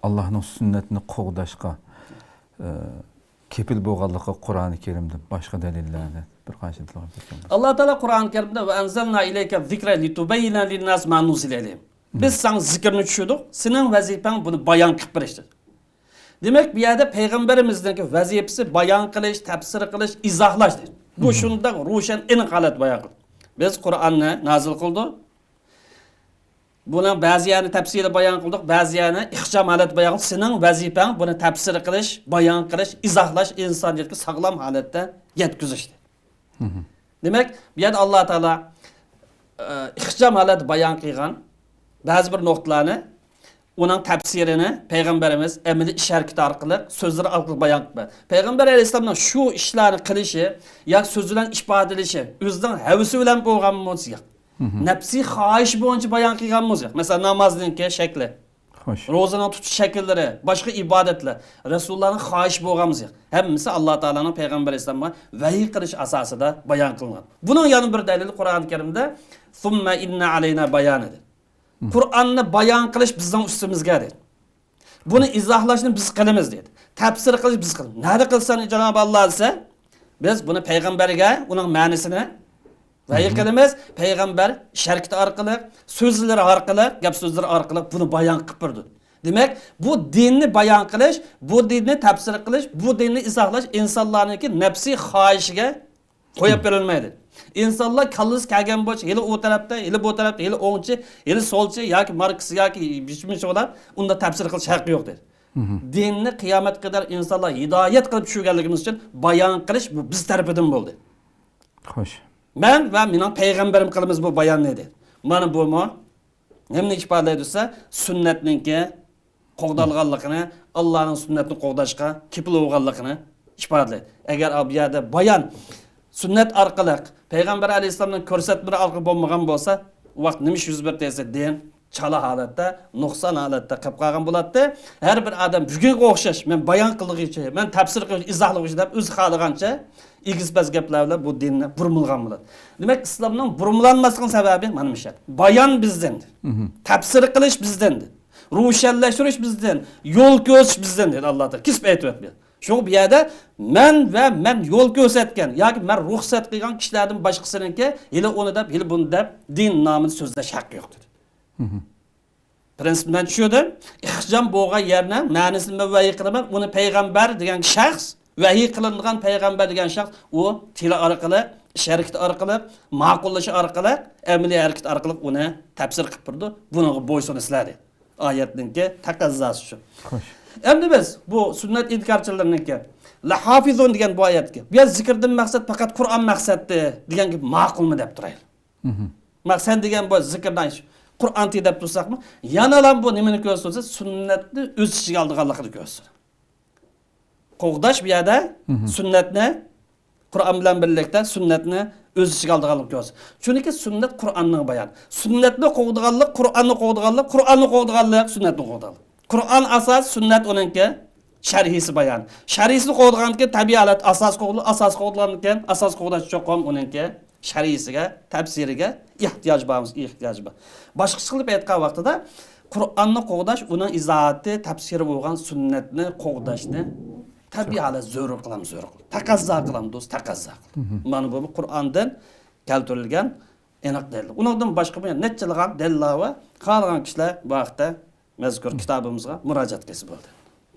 Allah'ın sünnetini qoğdaşqa kepil bolğanlygy Qur'an-ı Kerimde başqa delillerle bir qancha tilawat etganmiz. Allah Teala Qur'an-ı Kerimde ve enzelna ileyke zikre litubeyyina linnas ma nuzila ilayhim. Biz sana zikrini düşürdük. Senin vazifen bunu bayan qilib berishdir. Demek bir yerde peygamberimizdeki vazifesi bayan qilish, tafsir qilish, izohlashdir. Bu shunday ro'shan aniq holat bayon qildi. Biz Qur'onni nazil qildik. Buni ba'ziyani tafsiri bayon qildik, ba'ziyani ixcham holat bayon qildik. Sening vazifang buni tafsir qilish, bayon qilish, izohlash, insoniyatga sog'lom holatda yetkazishdir. Demek bir yerde Allah Teala ixcham holat bayon qilgan ba'zi bir nuqtalarni onun tafsirini Peygamberimiz emri ish harakati orqali so'zlar orqali bayon qildi. Payg'ambar alayhisolamning shu ishlarni qilishi yoki so'z bilan ifodalashi o'zining havsi bilan bo'lgan bo'lsa, nafsiy xohish bo'yicha bayon qilgan bo'lsa, masalan namozning shakli, Xo'sh. ro'zani tutish shakllari, boshqa ibodatlar, Rasulullohning xohish bo'lgan bo'lsa, hammasi Alloh taolaning Payg'ambar alayhisolamga vahiy qilish asosida bayon qilingan. Buning yana bir dalili Qur'oni Karimda "Summa inna alayna bayanidir." Qur'onni bayon qilish bizning ustimizga dedi. Buni izohlashni biz qilamiz dedi. Tafsir qilish biz qilamiz. Nari qilsan Janob Alloh desa, biz buni payg'ambarga uning ma'nosini vahiy qilamiz. Payg'ambar sharkit orqali, so'zlari orqali, gap so'zlari orqali buni bayon qilib berdi. Demak, bu dinni bayon qilish, bu dinni tafsir qilish, bu dinni izohlash insonlarning nafsiy xohishiga qo'yib berilmaydi. İnsanlar kallası kelgen boş, hele o tarafta, hele bu tarafta, hele o'ngchi, hele solchi, yoki Marks yoki bichimichi odam unda tafsir qilish haqqi yo'q dedi. Dinni qiyomat qadar insonlar hidoyat qilib tushirganligimiz uchun bayon qilish bu biz tarafidan bo'ldi. Xo'sh. Men va mening payg'ambarim qilamiz bu bayonni dedi. Mana bu mo nimani ifodalaydi desa, sunnatninki qo'g'dalganligini, Allohning sunnatini qo'g'dashga kepil bo'lganligini ifodalaydi. Agar bu yerda bayon sünnet arqalıq, Peygamber Aleyhisselam'ın ko'rsatmalari arqali bo'lmagan bo'lsa, u vaqt nima yuz berdi desa, din chala holatda, nuqson holatda qolib qolgan bo'ladi. Har bir odam bugunga o'xshash, men bayon qilg'ichi, men tafsir qilish, izohlovchi deb o'zi xohlagancha egizbaz gaplar bilan bu dinni burmilgan bo'ladi. Demak, islomning burmlanmasligining sababi mana shu. Bayon bizdan, tafsir qilish bizdan, ro'shanlashtirish bizdan, yo'l ko'rsatish bizdan dedi Alloh taolo. Kisb aytibdi. Şu bir yerde men yol gösterken, yani men ruhsat qilgan kishilardan boshqasininki, hele onu deb, hele bunu deb din nomini so'zlash haqqi yo'q dedi. Prensip men tushundim. Ixcham bo'lgan yerni ma'nosini men vahiy qilaman, uni payg'ambar degan shaxs, vahiy qilingan payg'ambar degan shaxs u til orqali, sharikat orqali, ma'qullash orqali, amaliy harakat orqali uni tafsir qilib turdi. Buniga bo'ysunasizlar. Oyatninki taqozosi shu. Xo'sh. Endi biz bu sünnet inkarchilarniki la hafizun degan bu oyatga bu yer zikrdan maqsad faqat Qur'on maqsaddi degan gap ma'qulmi deb turaylik. Maqsad degan bu zikrdan Qur'on deb tursaqmi? Yana ham bu nimani ko'rsatsa, sunnatni o'z ichiga olganligini ko'rsatadi. Qo'g'dash bu yerda sunnatni Qur'on bilan birlikda sunnatni o'z ichiga olganligini ko'rsatadi. Chunki sunnat Qur'onning bayoni. Sunnatni qo'g'diganlik, Qur'onni qo'g'diganlik, Qur'onni qo'g'diganlik, sunnatni qo'g'diganlik. Qur'on asas, sünnet onunki şerhisi bayan. Şerhisini qo'yganki tabiat asas qo'yildi, asas qo'yilganki asas qo'ydash cho'qon onunki şerhisiga, tafsiriga ehtiyoj bor. Boshqa qilib aytgan vaqtida Qur'onni qo'ydash, uning izohati, tafsiri bo'lgan sunnatni qo'ydashni tabiat zo'r qilamiz, zo'r. Taqozo qilamiz, do'st, taqozo. Mana bu Qur'ondan keltirilgan aniq dalil. Undan boshqa bu nechalar dalillar va qolgan kishilar bu vaqtda mazkur kitabımızga müracaat qilsa bo'ldi.